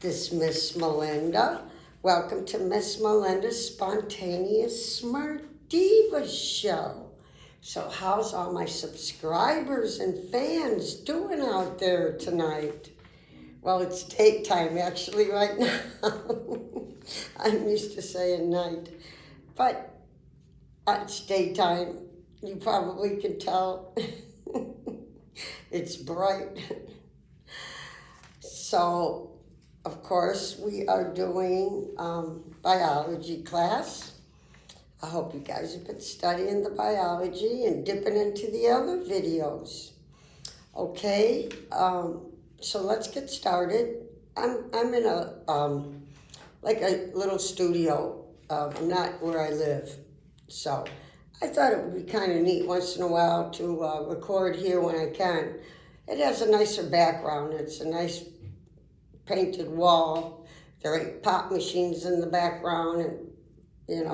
This Miss Melinda. Welcome to Miss Melinda's Spontaneous Smart Diva Show. So how's all my subscribers and fans doing out there tonight? Well, it's daytime actually right now. I'm used to saying night, but it's daytime. You probably can tell. It's bright. So, of course, we are doing biology class. I hope you guys have been studying the biology and dipping into the other videos. Okay, so let's get started. I'm in a like a little studio. I'm not where I live, so I thought it would be kind of neat once in a while to record here when I can. It has a nicer background. It's a nice painted wall. There ain't pop machines in the background, and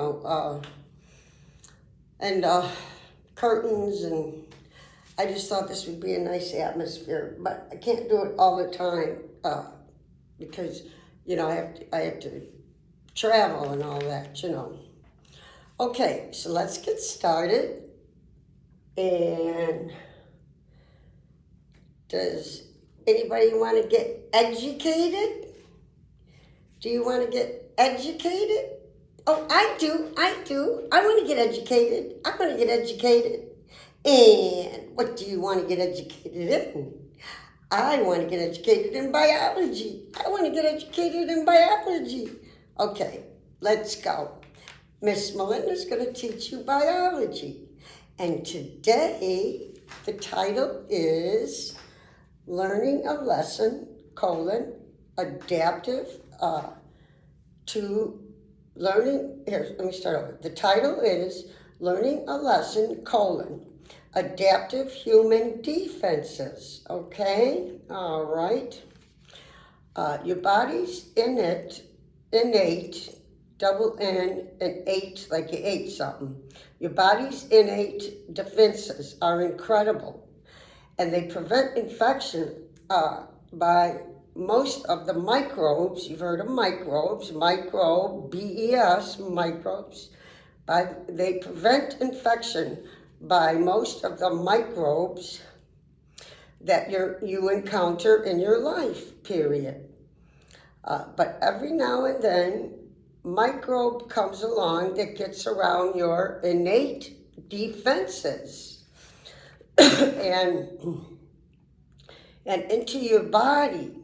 curtains, and I just thought this would be a nice atmosphere. But I can't do it all the time because I have to travel and all that. Okay, so let's get started. And does anybody want to get educated? Do you want to get educated? Oh, I do. I want to get educated. I want to get educated. And what do you want to get educated in? I want to get educated in biology. I want to get educated in biology. Okay, let's go. Miss Melinda's going to teach you biology. And today, the title is Learning a Lesson, adaptive to learning. Here, let me start over. The title is Learning a Lesson, adaptive human defenses. Okay, all right. Your body's innate, double N and ate, like you ate something. Your body's innate defenses are incredible, and they prevent infection by most of the microbes. You've heard of microbes, B-E-S, microbes. They prevent infection by most of the microbes that you encounter in your life, period. But every now and then, microbe comes along that gets around your innate defenses and into your body,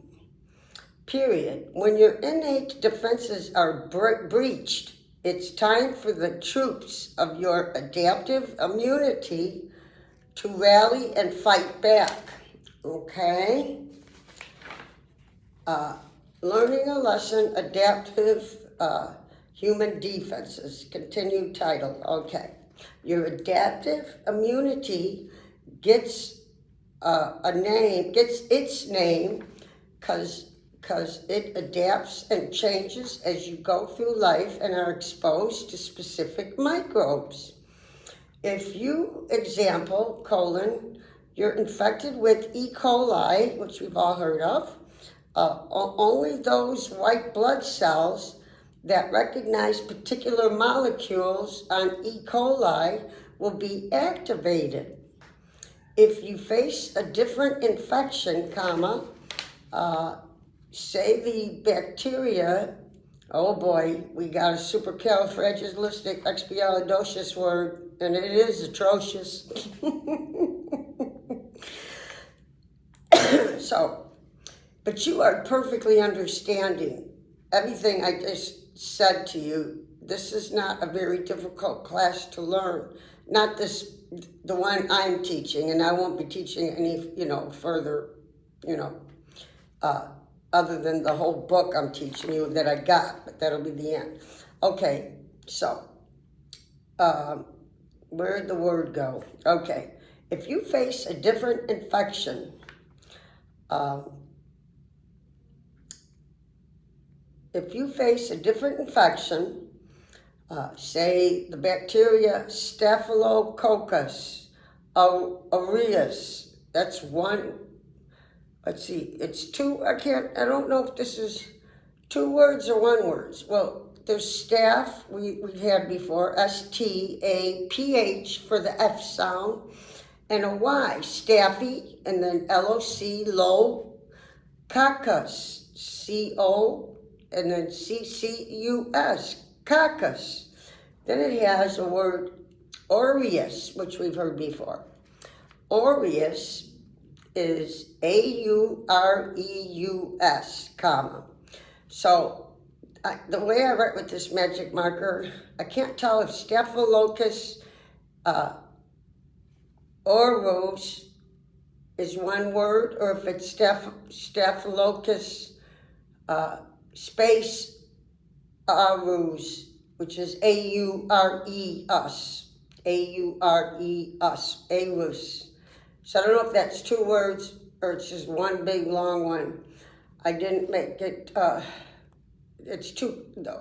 period. When your innate defenses are breached, it's time for the troops of your adaptive immunity to rally and fight back, okay? Learning a Lesson, adaptive human defenses, continued title, okay. Your adaptive immunity gets its name because it adapts and changes as you go through life and are exposed to specific microbes. If you, example, you're infected with E. coli, which we've all heard of, only those white blood cells that recognize particular molecules on E. coli will be activated. If you face a different infection, say the bacteria, oh boy, we got a supercalifragilisticexpialidocious word, and it is atrocious. But you are perfectly understanding everything I just said to you. This is not a very difficult class to learn. Not the one I'm teaching, and I won't be teaching any, further, other than the whole book I'm teaching you that I got, but that'll be the end. Okay, so, where'd the word go? Okay, if you face a different infection, say the bacteria Staphylococcus aureus, that's one. Let's see, it's two. I don't know if this is 2 words or 1 word? Well, there's staff, we've had before, S-T-A-P-H for the F sound, and a Y, staffy, and then L-O-C, low, caucus, C-O, and then C-C-U-S, caucus. Then it has a word, aureus, which we've heard before. Aureus is A-U-R-E-U-S, comma. So the way I write with this magic marker, I can't tell if Staphylococcus aureus is 1 word or if it's Staphylococcus space aureus, which is A-U-R-E-us, A-U-R-E-us, aureus. So I don't know if that's 2 words or it's just 1 big long one. I didn't make it, the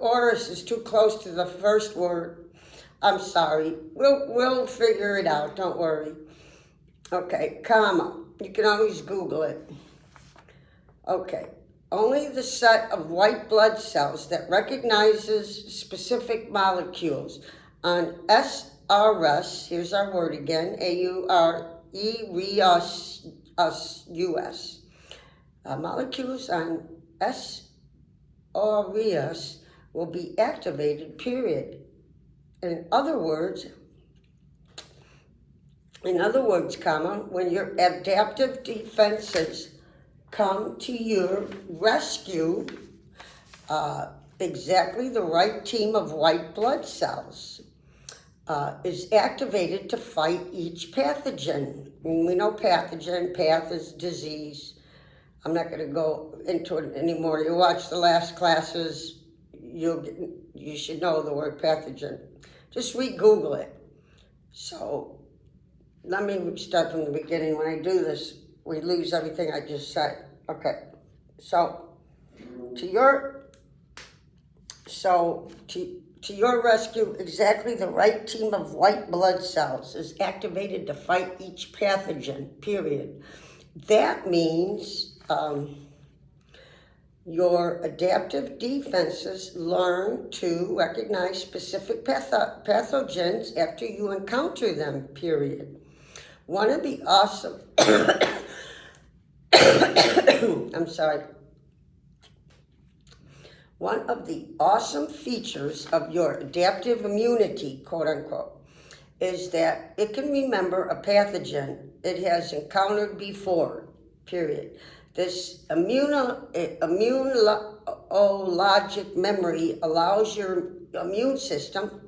aureus is too close to the first word. I'm sorry. We'll figure it out, don't worry. Okay, comma. You can always Google it. Okay. Only the set of white blood cells that recognizes specific molecules on SRS, here's our word again, A-U-R-E-R-U-S. Molecules on SRS will be activated, period. In other words, comma, when your adaptive defenses come to your rescue, exactly the right team of white blood cells is activated to fight each pathogen. We know pathogen, path is disease. I'm not going to go into it anymore. You watch the last classes, you should know the word pathogen. Just re-Google it. So let me start from the beginning. When I do this, we lose everything I just said. Okay, so to your rescue, exactly the right team of white blood cells is activated to fight each pathogen, period. That means your adaptive defenses learn to recognize specific pathogens after you encounter them, period. One of the awesome, I'm sorry. One of the awesome features of your adaptive immunity, quote unquote, is that it can remember a pathogen it has encountered before, period. This immunologic memory allows your immune system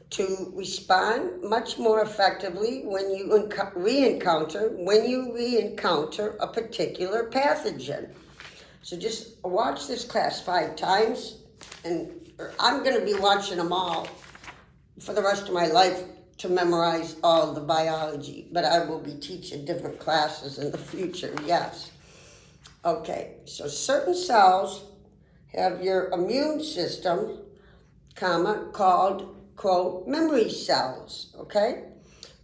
to respond much more effectively when you re-encounter a particular pathogen. So just watch this class 5 times, and I'm going to be watching them all for the rest of my life to memorize all the biology, but I will be teaching different classes in the future, yes. Okay, so certain cells have your immune system, comma, called, quote, memory cells, okay?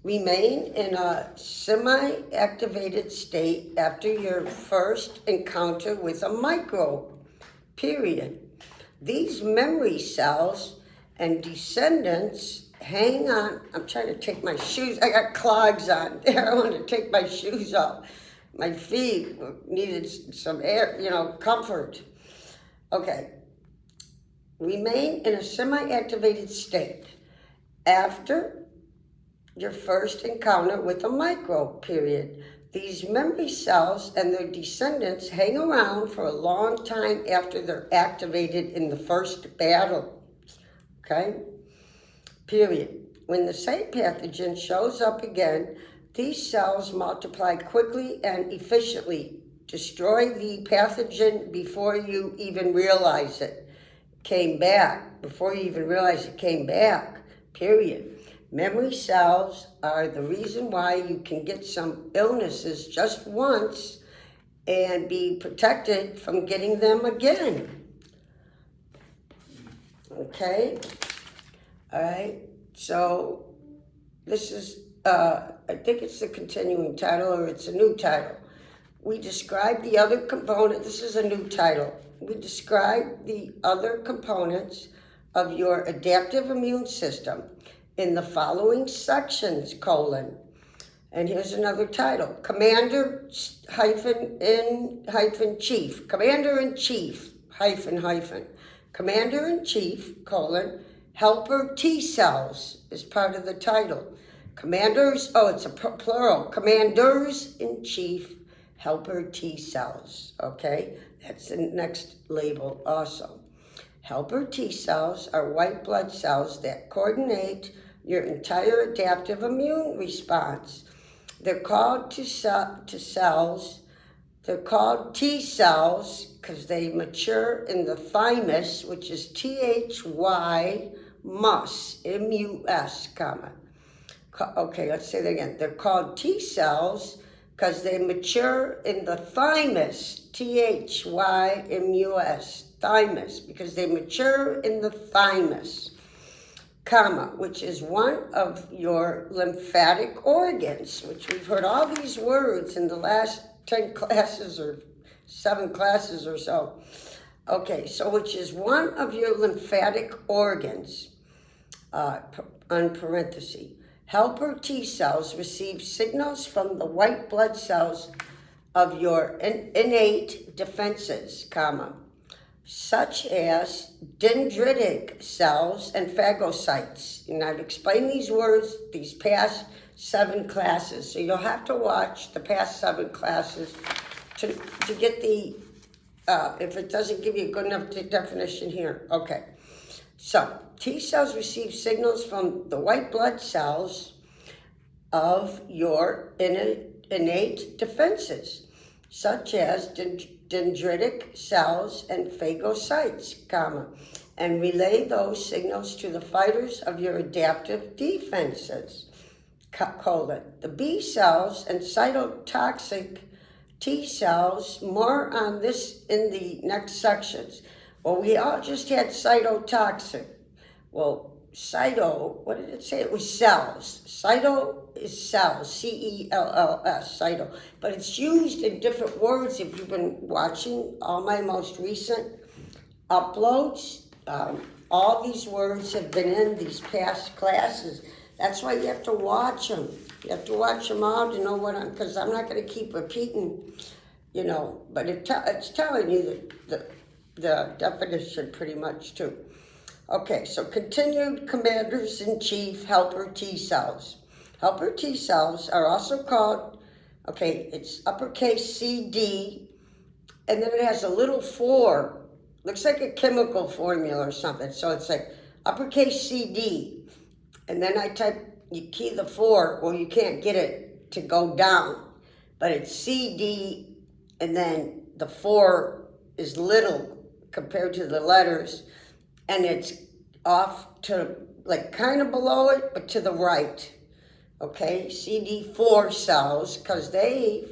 Remain in a semi-activated state after your first encounter with a microbe, period. These memory cells and descendants hang on. I'm trying to take my shoes. I got clogs on there. I want to take my shoes off. My feet needed some air, comfort. Okay. Remain in a semi-activated state after your first encounter with a microbe, period. These memory cells and their descendants hang around for a long time after they're activated in the first battle, okay? Period. When the same pathogen shows up again, these cells multiply quickly and efficiently, destroy the pathogen before you even realize it came back, period. Memory cells are the reason why you can get some illnesses just once and be protected from getting them again. Okay? All right. So this is, I think it's the continuing title or it's a new title. We describe the other component. This is a new title. we describe the other components of your adaptive immune system in the following sections, colon. And here's another title, Commander-in-Chief, Commander-in-Chief, Commander-in-Chief, colon, helper T cells is part of the title. Commanders, it's a plural, Commanders-in-Chief, helper T cells, okay? That's the next label also. Helper T cells are white blood cells that coordinate your entire adaptive immune response. They're called T cells because they mature in the thymus, which is THY mus, M-U-S, comma. Okay, let's say that again. They're called T cells because they mature in the thymus, THYMUS, thymus, because they mature in the thymus, comma, which is one of your lymphatic organs, which we've heard all these words in the last 10 classes or 7 classes or so. Okay, so which is one of your lymphatic organs, on parenthesis. Helper T cells receive signals from the white blood cells of your innate defenses, comma, such as dendritic cells and phagocytes. And I've explained these words these past 7 classes, so you'll have to watch the past 7 classes to get the, if it doesn't give you a good enough definition here. Okay, so T cells receive signals from the white blood cells of your innate defenses, such as dendritic cells and phagocytes, comma, and relay those signals to the fighters of your adaptive defenses, colon. The B cells and cytotoxic T cells, more on this in the next sections. Well, we all just had cytotoxic. Well, cyto, what did it say? It was cells. Cyto is cells, C-E-L-L-S, cyto. But it's used in different words. If you've been watching all my most recent uploads, all these words have been in these past classes. That's why you have to watch them. You have to watch them all to know what because I'm not going to keep repeating, but it's telling you the definition pretty much too. Okay, so continued Commanders-in-Chief helper T cells. Helper T cells are also called, it's uppercase CD, and then it has a little 4. Looks like a chemical formula or something. So it's like uppercase CD, and then you key the 4, well, you can't get it to go down, but it's CD, and then the 4 is little compared to the letters, and it's off to, kind of below it, but to the right, okay? CD4 cells, because they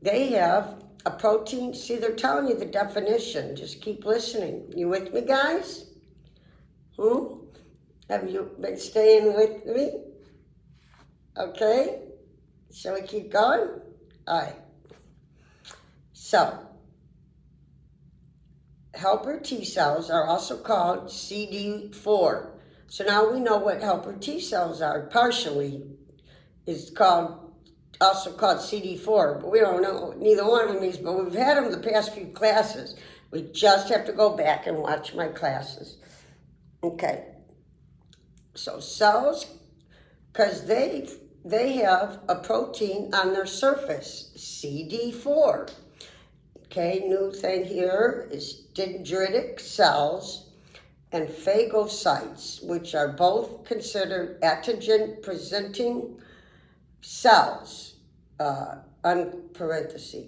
have a protein. See, they're telling you the definition. Just keep listening. You with me, guys? Have you been staying with me? Okay? Shall we keep going? All right. So, helper T cells are also called CD4. So now we know what helper T cells are. Partially is also called CD4, but we don't know what neither one of them is, but we've had them the past few classes. We just have to go back and watch my classes. Okay. So cells, because they have a protein on their surface, CD4. Okay, new thing here is dendritic cells and phagocytes, which are both considered antigen-presenting cells, on parenthesis.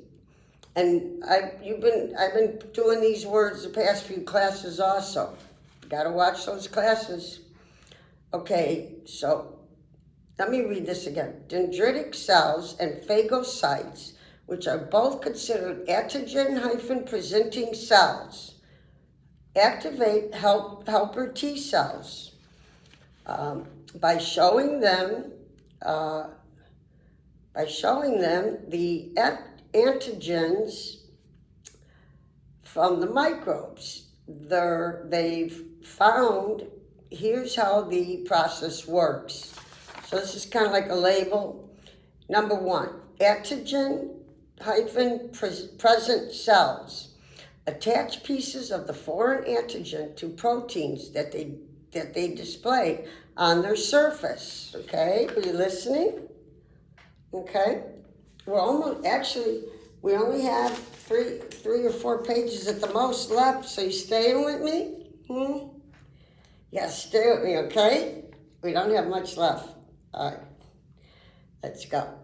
And I've been doing these words the past few classes also. Got to watch those classes. Okay, so let me read this again. Dendritic cells and phagocytes, which are both considered antigen-presenting cells, activate helper T cells by showing them the antigens from the microbes. They've found, here's how the process works. So this is kind of like a label. Number 1, antigen-present cells attach pieces of the foreign antigen to proteins that they display on their surface. Okay, are you listening? Okay, we're almost, actually, we only have three or four pages at the most left, so you staying with me? Yeah, stay with me, okay? We don't have much left. All right, let's go.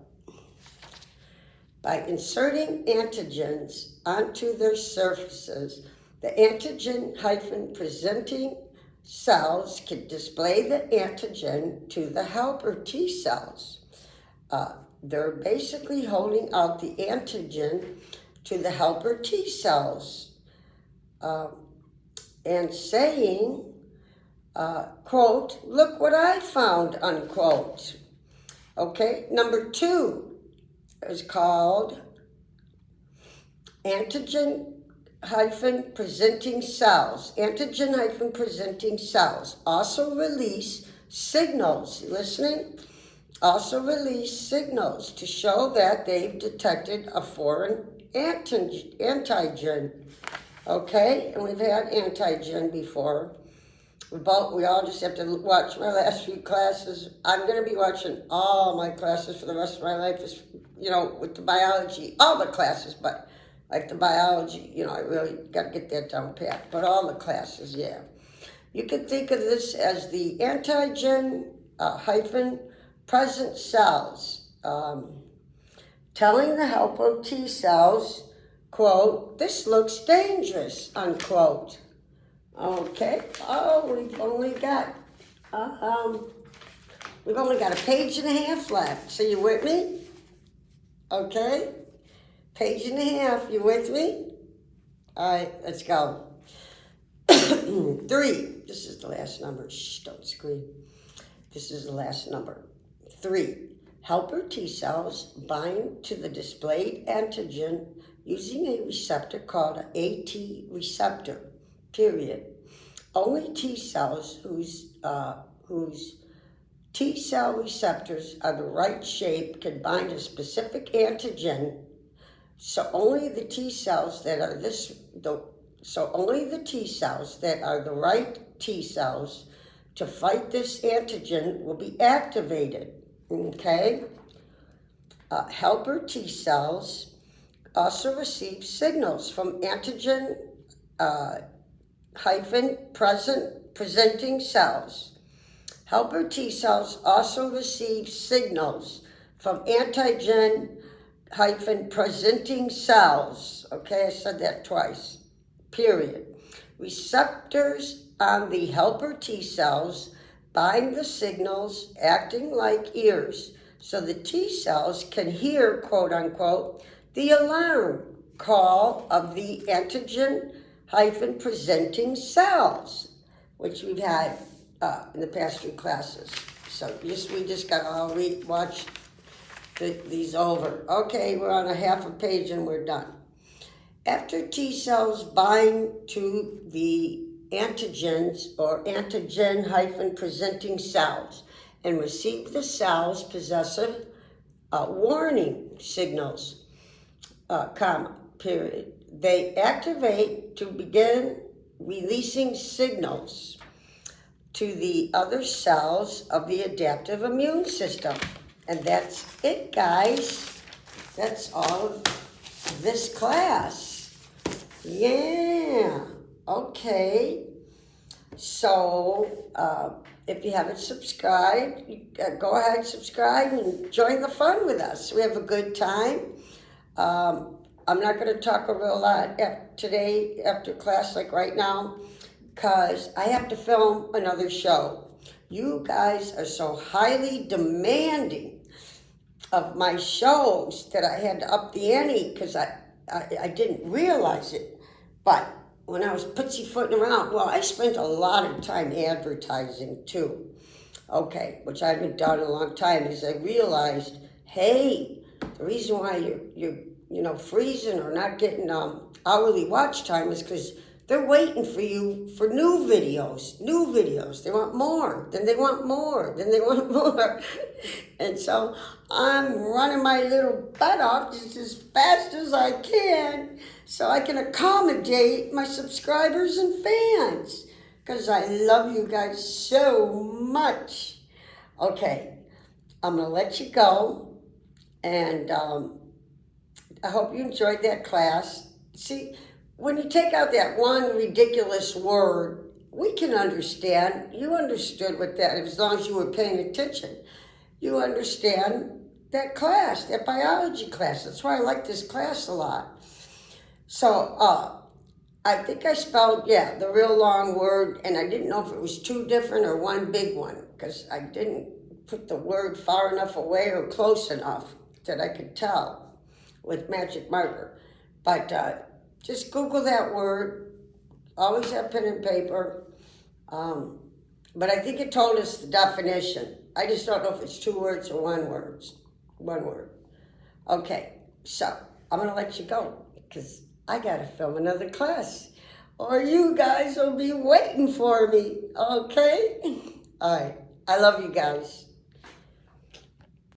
By inserting antigens onto their surfaces, the antigen-presenting cells can display the antigen to the helper T cells. They're basically holding out the antigen to the helper T cells and saying, quote, look what I found, unquote. Okay, number 2 is called antigen-presenting cells. Antigen-presenting cells also release signals, listening? Also release signals to show that they've detected a foreign antigen. Okay, and we've had antigen before. We all just have to watch my last few classes. I'm going to be watching all my classes for the rest of my life, with the biology, all the classes, but like the biology, I really got to get that down pat. But all the classes, yeah. You can think of this as the antigen-present cells, telling the helper T cells, quote, this looks dangerous, unquote. Okay. Oh, we've only got a page and a half left. So you with me? Okay. Page and a half. You with me? All right. Let's go. 3. This is the last number. Shh! Don't scream. This is the last number. 3. Helper T cells bind to the displayed antigen using a receptor called an AT receptor. Period. Only T cells whose T cell receptors are the right shape can bind a specific antigen. So only the T cells that are the right T cells to fight this antigen will be activated. Okay. Helper T cells also receive signals from antigen presenting cells. Helper T cells also receive signals from antigen presenting cells. Okay, I said that twice. Period. Receptors on the helper T cells bind the signals, acting like ears, so the T cells can hear, quote unquote, the alarm call of the antigen presenting cells, which we've had in the past few classes. So we just got to all watch these over. Okay, we're on a half a page and we're done. After T cells bind to the antigens or antigen presenting cells and receive the cells possessive warning signals, period. They activate to begin releasing signals to the other cells of the adaptive immune system. And that's it, guys. That's all of this class. Yeah. Okay. So, if you haven't subscribed, go ahead, subscribe, and join the fun with us. We have a good time. I'm not going to talk a real lot today after class, like right now, because I have to film another show. You guys are so highly demanding of my shows that I had to up the ante because I didn't realize it. But when I was pussyfooting around, well, I spent a lot of time advertising too. Okay, which I haven't done in a long time, is I realized, hey, the reason why you're freezing or not getting hourly watch time is because they're waiting for you for new videos. They want more, then they want more, then they want more. And so I'm running my little butt off just as fast as I can so I can accommodate my subscribers and fans because I love you guys so much. Okay, I'm going to let you go, and I hope you enjoyed that class. See, when you take out that one ridiculous word, we can understand. You understood what that, as long as you were paying attention. You understand that class, that biology class. That's why I like this class a lot. So, I think I spelled, the real long word, and I didn't know if it was two different or one big one, because I didn't put the word far enough away or close enough that I could tell with magic marker. But just Google that word. Always have pen and paper. But I think it told us the definition. I just don't know if it's two words or one word. Okay, so I'm going to let you go because I got to film another class. Or you guys will be waiting for me, okay? All right, I love you guys.